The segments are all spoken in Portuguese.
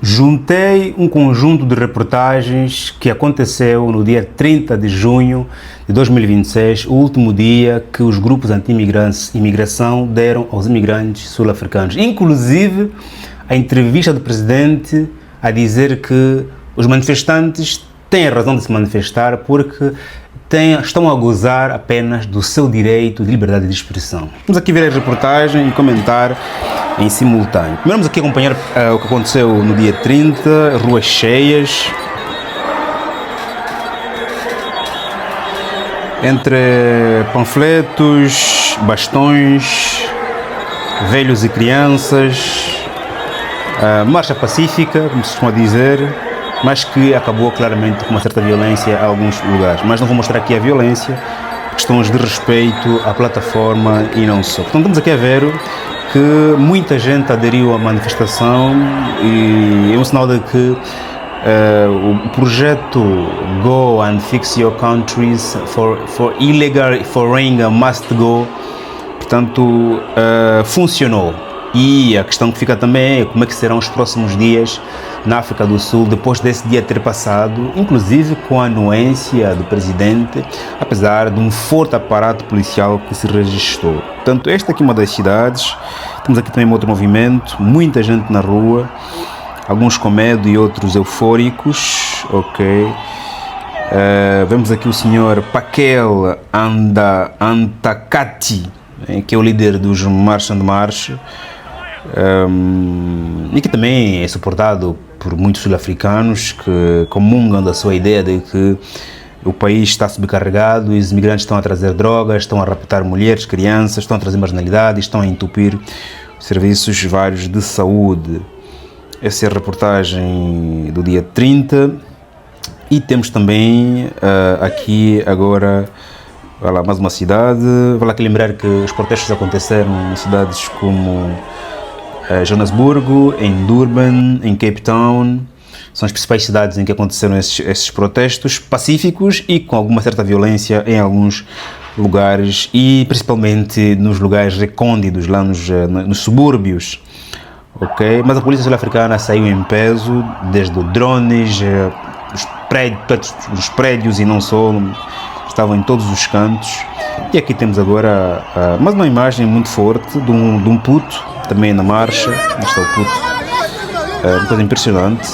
Juntei um conjunto de reportagens que aconteceu no dia 30 de junho de 2026, o último dia que os grupos anti-imigração deram aos imigrantes sul-africanos. Inclusive, a entrevista do presidente a dizer que os manifestantes têm a razão de se manifestar porque estão a gozar apenas do seu direito de liberdade de expressão. Vamos aqui ver a reportagem e comentar em simultâneo. Primeiro vamos aqui acompanhar o que aconteceu no dia 30, ruas cheias, entre panfletos, bastões, velhos e crianças, marcha pacífica, como se costuma dizer, mas que acabou claramente com uma certa violência em alguns lugares. Mas não vou mostrar aqui a violência, questões de respeito à plataforma e não só. Portanto, estamos aqui a ver que muita gente aderiu à manifestação e é um sinal de que o projeto Go and Fix Your Countries for Illegal Foreign Must Go, portanto, funcionou. E a questão que fica também é como é que serão os próximos dias na África do Sul, depois desse dia ter passado, inclusive com a anuência do presidente, apesar de um forte aparato policial que se registrou. Portanto, esta aqui é uma das cidades. Temos aqui também um outro movimento, muita gente na rua, alguns com medo e outros eufóricos, ok. Vemos aqui o senhor Pakel Antakati, que é o líder dos March and March, e que também é suportado por muitos sul-africanos que comungam da sua ideia de que o país está sobrecarregado e os imigrantes estão a trazer drogas, estão a raptar mulheres, crianças, estão a trazer marginalidade, estão a entupir serviços vários de saúde. Essa é a reportagem do dia 30 e temos também aqui agora, vai lá, mais uma cidade. Vou lá aqui lembrar que os protestos aconteceram em cidades como Joanesburgo, em Durban, em Cape Town. São as principais cidades em que aconteceram esses protestos pacíficos e com alguma certa violência em alguns lugares e principalmente nos lugares recônditos, lá nos subúrbios. Okay? Mas a polícia sul-africana saiu em peso, desde drones, os prédios e não só, estavam em todos os cantos. E aqui temos agora mais uma imagem muito forte de um puto, também na marcha. Este é o puto, uma coisa impressionante.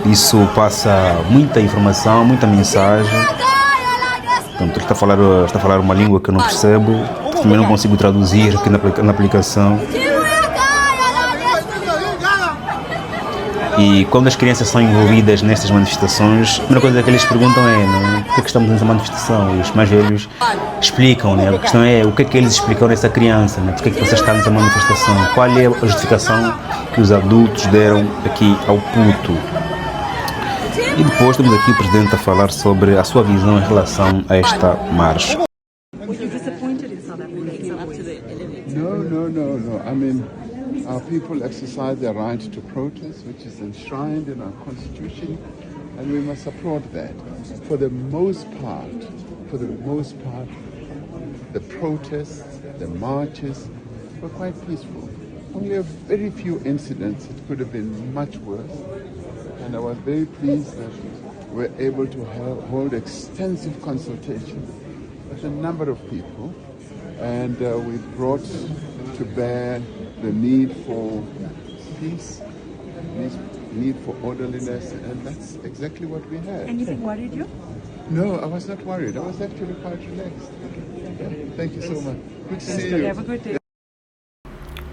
Isso passa muita informação, muita mensagem. Portanto, ele está a falar uma língua que eu não percebo, também não consigo traduzir aqui na aplicação. E quando as crianças são envolvidas nestas manifestações, a primeira coisa que eles perguntam é por que estamos nessa manifestação? E os mais velhos explicam, né? A questão é o que é que eles explicam nessa criança, né? Por que é que você está nessa manifestação? Qual é a justificação que os adultos deram aqui ao puto? E depois temos aqui o presidente a falar sobre a sua visão em relação a esta marcha. No. I mean, our people exercise their right to protest, which is enshrined in our constitution, and we must support that. For the most part, the protests, the marches were quite peaceful. Only a very few incidents. It could have been much worse. And I was very pleased that we were able to hold extensive consultation with a number of people, and we brought to bear the need for peace, need for orderliness, and that's exactly what we had. Anything worried you? No, I was not worried. I was actually quite relaxed. Thank you so much. Good to see you. Have a good day.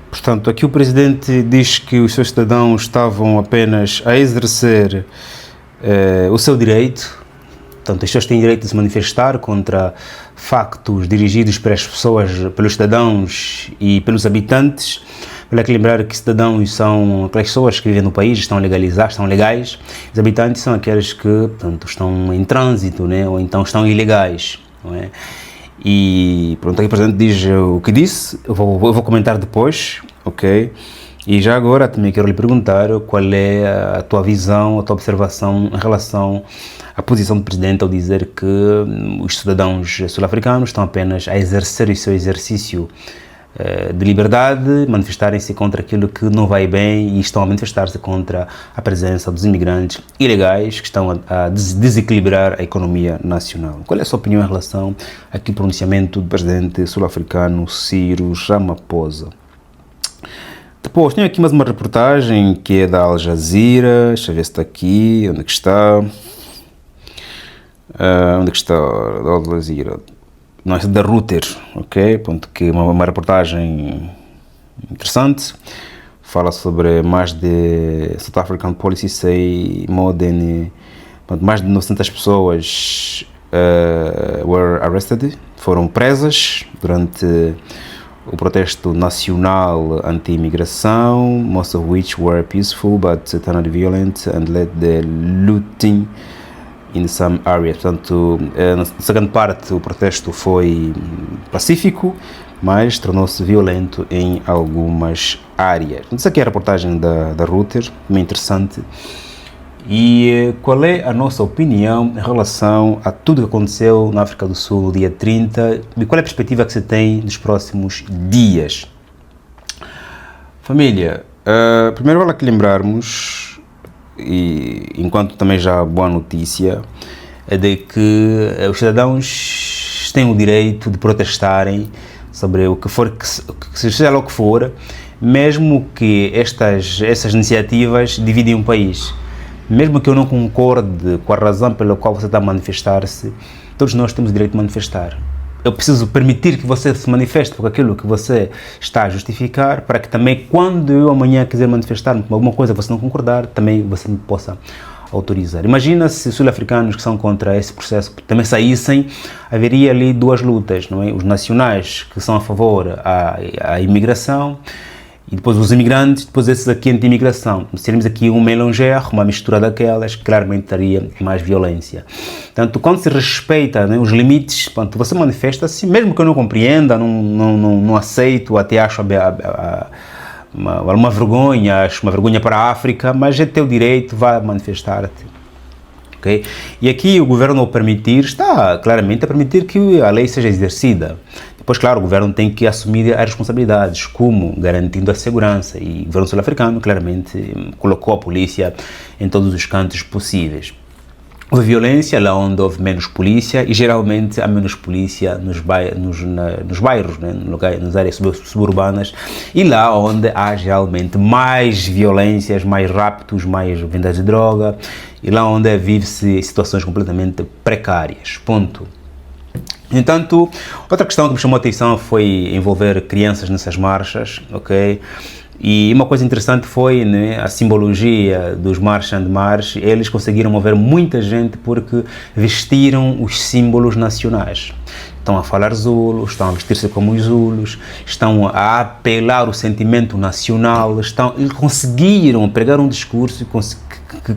Portanto, aqui o presidente diz que os seus cidadãos estavam apenas a exercer o seu direito. Portanto, as pessoas têm direito de se manifestar contra factos dirigidos pelas pessoas, pelos cidadãos e pelos habitantes. Vale aqui lembrar que cidadãos são aquelas pessoas que vivem no país, estão legalizados, estão legais. Os habitantes são aqueles que, portanto, estão em trânsito, né? Ou então estão ilegais. Não é? E pronto, aqui o presidente diz o que disse, eu vou comentar depois, ok? E já agora também quero lhe perguntar qual é a tua visão, a tua observação em relação à posição do presidente ao dizer que os cidadãos sul-africanos estão apenas a exercer o seu exercício de liberdade, manifestarem-se contra aquilo que não vai bem e estão a manifestar-se contra a presença dos imigrantes ilegais que estão a desequilibrar a economia nacional. Qual é a sua opinião em relação aqui ao pronunciamento do presidente sul-africano Cyril Ramaphosa? Depois, tenho aqui mais uma reportagem que é da Al Jazeera. Deixa eu ver se está aqui. Onde é que está? Onde é que está? Da Al Jazeera. Não, é da Reuters, ok? Ponto que uma reportagem interessante. Fala sobre mais de South African Policy Say mais de 900 pessoas were arrested, foram presas durante o protesto nacional anti-imigração, most of which were peaceful but turned violent and led the looting in some areas. Portanto, na segunda parte o protesto foi pacífico, mas tornou-se violento em algumas áreas. Então, isso aqui é a reportagem da Reuters, muito interessante. E qual é a nossa opinião em relação a tudo que aconteceu na África do Sul no dia 30 e qual é a perspectiva que você tem nos próximos dias? Família, primeiro vale aqui lembrarmos, e enquanto também já boa notícia, é de que os cidadãos têm o direito de protestarem sobre o que for, seja lá o que for, mesmo que essas iniciativas dividem um país. Mesmo que eu não concorde com a razão pela qual você está a manifestar-se, todos nós temos o direito de manifestar. Eu preciso permitir que você se manifeste por aquilo que você está a justificar, para que também, quando eu amanhã quiser manifestar-me com alguma coisa que você não concordar, também você me possa autorizar. Imagina se os sul-africanos que são contra esse processo também saíssem, haveria ali duas lutas, não é? Os nacionais que são a favor à imigração, e depois os imigrantes, depois esses aqui anti-imigração. Se tivermos aqui um mélanger, uma mistura daquelas, claramente teria mais violência. Portanto, quando se respeita, né, os limites, portanto, você manifesta-se, mesmo que eu não compreenda, não aceito, até acho uma vergonha, acho uma vergonha para a África, mas é teu direito, vá manifestar-te. Okay? E aqui o governo, ao permitir, está claramente a permitir que a lei seja exercida. Depois, claro, o governo tem que assumir as responsabilidades, como garantindo a segurança, e o governo sul-africano claramente colocou a polícia em todos os cantos possíveis. Houve violência lá onde houve menos polícia, e geralmente há menos polícia nos bairros, né, nas áreas suburbanas, e lá onde há geralmente mais violências, mais raptos, mais vendas de droga, e lá onde vive-se situações completamente precárias. Ponto. No entanto, outra questão que me chamou a atenção foi envolver crianças nessas marchas, ok? E uma coisa interessante foi, né, a simbologia dos March and March. Eles conseguiram mover muita gente porque vestiram os símbolos nacionais. Estão a falar Zulu, estão a vestir-se como os Zulus, estão a apelar o sentimento nacional, eles conseguiram pregar um discurso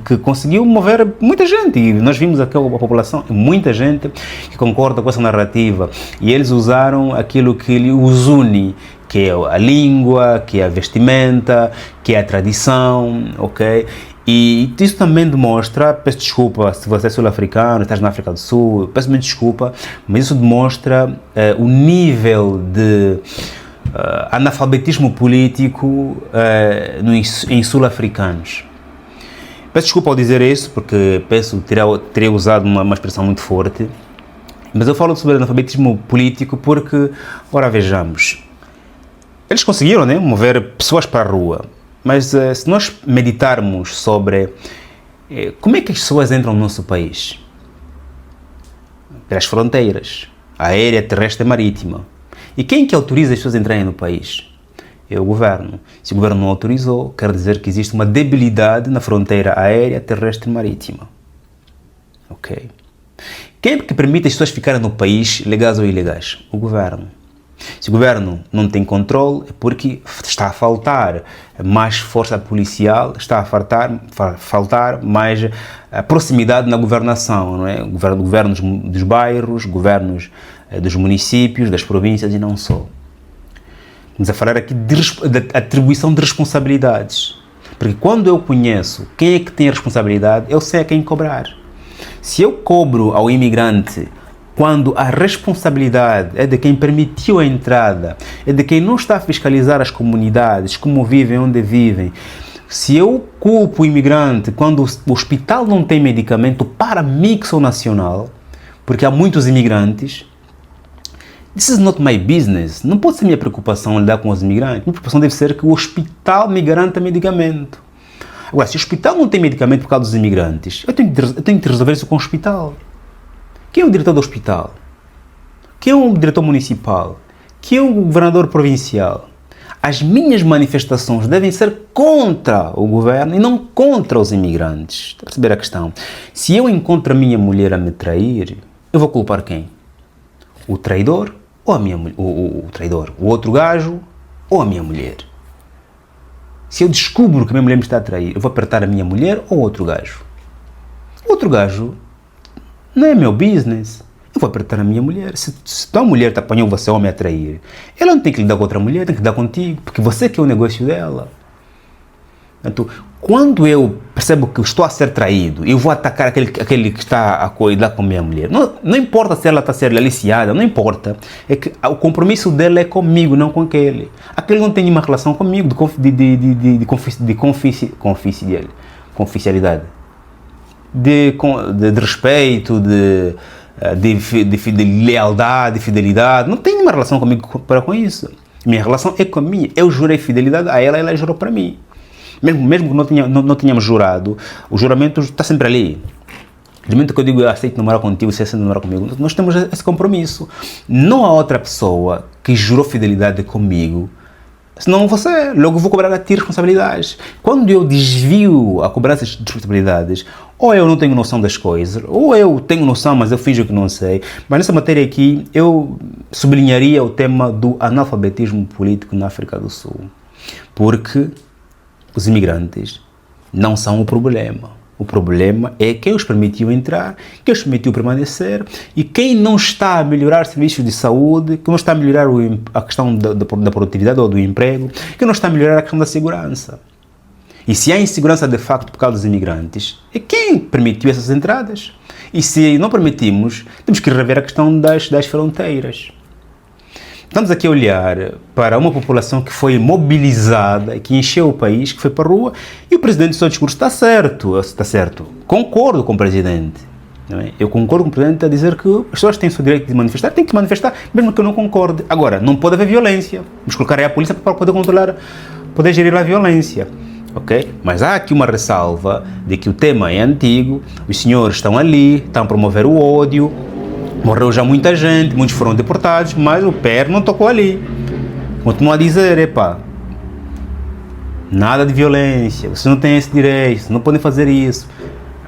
que conseguiu mover muita gente, e nós vimos aqui a população, muita gente que concorda com essa narrativa, e eles usaram aquilo que os une, que é a língua, que é a vestimenta, que é a tradição, ok? E isso também demonstra, peço desculpa se você é sul-africano, estás na África do Sul, peço-me desculpa, mas isso demonstra o nível de analfabetismo político em sul-africanos. Peço desculpa ao dizer isso, porque penso que teria usado uma expressão muito forte, mas eu falo sobre analfabetismo político porque, ora vejamos, eles conseguiram, né, mover pessoas para a rua, mas se nós meditarmos sobre como é que as pessoas entram no nosso país? Pelas fronteiras, aérea, terrestre e marítima. E quem que autoriza as pessoas a entrarem no país? É o governo. Se o governo não autorizou, quer dizer que existe uma debilidade na fronteira aérea, terrestre e marítima. Ok? Quem é que permite as pessoas ficarem no país, legais ou ilegais? O governo. Se o governo não tem controle, é porque está a faltar mais força policial, está a faltar mais proximidade na governação, não é? Governos dos bairros, governos dos municípios, das províncias e não só. Estamos a falar aqui de atribuição de responsabilidades. Porque quando eu conheço quem é que tem a responsabilidade, eu sei a quem cobrar. Se eu cobro ao imigrante quando a responsabilidade é de quem permitiu a entrada, é de quem não está a fiscalizar as comunidades, como vivem, onde vivem. Se eu culpo o imigrante quando o hospital não tem medicamento para mixo nacional, porque há muitos imigrantes, this is not my business. Não pode ser minha preocupação lidar com os imigrantes. Minha preocupação deve ser que o hospital me garanta medicamento. Agora, se o hospital não tem medicamento por causa dos imigrantes, eu tenho que resolver isso com o hospital. Quem é o diretor do hospital? Quem é o diretor municipal? Quem é o governador provincial? As minhas manifestações devem ser contra o governo e não contra os imigrantes. Está a perceber a questão? Se eu encontro a minha mulher a me trair, eu vou culpar quem? O traidor ou a minha mulher? O traidor? O outro gajo ou a minha mulher? Se eu descubro que a minha mulher me está a trair, eu vou apertar a minha mulher ou outro gajo? O outro gajo não é meu business. Eu vou apertar a minha mulher. Se tua mulher te apanhou você homem a trair, ela não tem que lidar com outra mulher, tem que lidar contigo, porque você que é o negócio dela. Então, quando eu percebo que estou a ser traído, eu vou atacar aquele que está a cuidar com a minha mulher. Não importa se ela está a ser aliciada, não importa. É que o compromisso dela é comigo, não com aquele. Aquele não tem nenhuma relação comigo de confidencialidade, de respeito, de lealdade, de fidelidade. Não tem nenhuma relação comigo para com isso. Minha relação é com a minha. Eu jurei fidelidade a ela, ela jurou para mim. Mesmo que não tenhamos jurado, o juramento está sempre ali. No momento que eu digo eu aceito namorar contigo, você aceita namorar comigo, nós temos esse compromisso. Não há outra pessoa que jurou fidelidade comigo, senão você. Logo vou cobrar a ti responsabilidades. Quando eu desvio a cobrança de responsabilidades, ou eu não tenho noção das coisas, ou eu tenho noção, mas eu finjo que não sei. Mas nessa matéria aqui, eu sublinharia o tema do analfabetismo político na África do Sul. Porque os imigrantes não são o problema. O problema é quem os permitiu entrar, quem os permitiu permanecer e quem não está a melhorar serviços de saúde, quem não está a melhorar a questão da produtividade ou do emprego, quem não está a melhorar a questão da segurança. E se há insegurança de facto por causa dos imigrantes, é quem permitiu essas entradas. E se não permitimos, temos que rever a questão das fronteiras. Estamos aqui a olhar para uma população que foi mobilizada, que encheu o país, que foi para a rua, e o presidente, o seu discurso está certo. Concordo com o presidente. Não é? Eu concordo com o presidente a dizer que as pessoas têm o seu direito de manifestar, têm que manifestar, mesmo que eu não concorde. Agora, não pode haver violência. Vamos colocar aí a polícia para poder controlar, poder gerir a violência. Okay? Mas há aqui uma ressalva de que o tema é antigo, os senhores estão ali, estão a promover o ódio, morreu já muita gente, muitos foram deportados, mas o pé não tocou ali. Continua a dizer, nada de violência, vocês não têm esse direito, não podem fazer isso.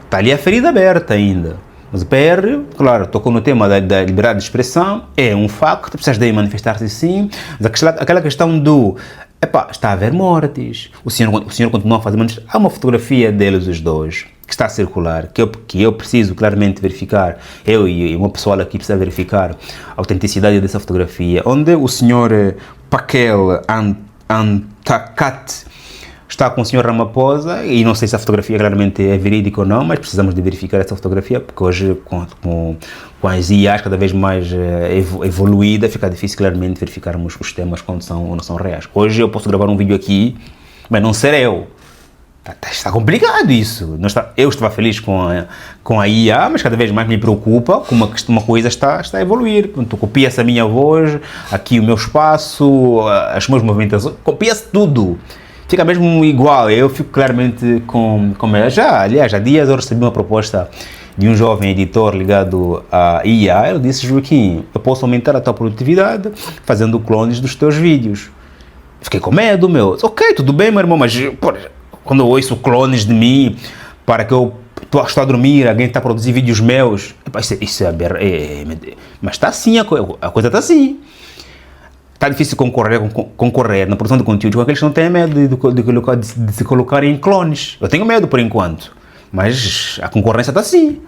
Está ali a ferida aberta ainda. Mas o PR, claro, tocou no tema da liberdade de expressão, é um facto, precisas de manifestar-se sim, mas aquela questão do, está a haver mortes, o senhor continua a fazer manifestações. Há uma fotografia deles os dois, que está a circular, que eu preciso claramente verificar, eu e uma pessoa aqui precisa verificar a autenticidade dessa fotografia, onde o senhor Paquel Antakat está com o senhor Ramaphosa, e não sei se a fotografia claramente é verídica ou não, mas precisamos de verificar essa fotografia, porque hoje com as IAs cada vez mais evoluída, fica difícil claramente verificarmos os temas quando são ou não são reais. Hoje eu posso gravar um vídeo aqui, mas não ser eu. Está complicado isso. Eu estava feliz com a IA, mas cada vez mais me preocupa como uma coisa está a evoluir. Tu copia-se a minha voz, aqui o meu espaço, as minhas movimentações, copia-se tudo. Fica mesmo igual. Eu fico claramente com ela. Aliás, há dias eu recebi uma proposta de um jovem editor ligado à IA. Ele disse: Joaquim, eu posso aumentar a tua produtividade fazendo clones dos teus vídeos. Fiquei com medo, meu. Ok, tudo bem, meu irmão, mas quando eu ouço clones de mim para que eu estou a dormir, alguém está a produzir vídeos meus, isso é mas está assim, a coisa está assim. Está difícil concorrer na produção de conteúdo com aqueles que não têm medo de se colocar em clones. Eu tenho medo por enquanto, mas a concorrência está assim.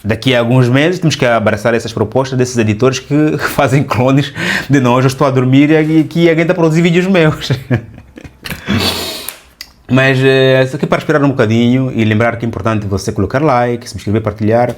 Daqui a alguns meses temos que abraçar essas propostas desses editores que fazem clones de nós. Eu estou a dormir e aqui alguém está a produzir vídeos meus. Mas isso aqui para esperar um bocadinho e lembrar que é importante você colocar like, subscrever, partilhar.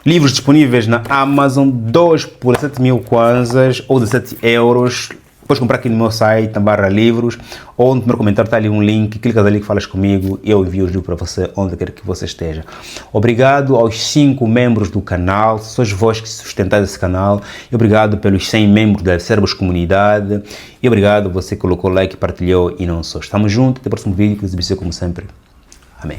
Livros disponíveis na Amazon, 2 por 7.000 kwanzas ou 17 euros. Podes comprar aqui no meu site, na /livros, ou no primeiro comentário está ali um link, clicas ali que falas comigo, eu envio os livros para você, onde quer que você esteja. Obrigado aos 5 membros do canal, sois vós que sustentais esse canal, e obrigado pelos 100 membros da Cerebros Comunidade, e obrigado você que colocou like, partilhou e não só. Estamos juntos, até o próximo vídeo, que exibição como sempre. Amém.